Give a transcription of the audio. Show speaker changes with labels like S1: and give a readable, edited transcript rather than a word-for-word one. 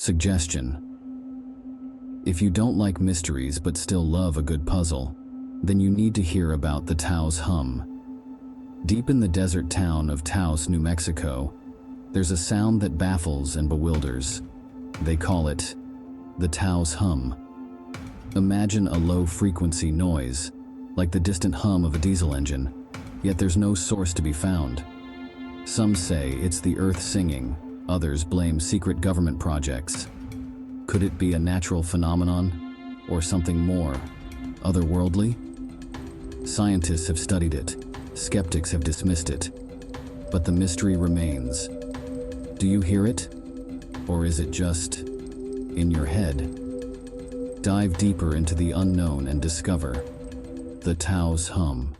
S1: Suggestion: if you don't like mysteries but still love a good puzzle, then you need to hear about the Taos hum. Deep in the desert town of Taos, New Mexico, there's a sound that baffles and bewilders. They call it the Taos hum. Imagine a low-frequency noise, like the distant hum of a diesel engine, yet there's no source to be found. Some say it's the earth singing, others blame secret government projects. Could it be a natural phenomenon, or something more otherworldly? Scientists have studied it, skeptics have dismissed it, but the mystery remains. Do you hear it? Or is it just in your head? Dive deeper into the unknown and discover the Taos hum.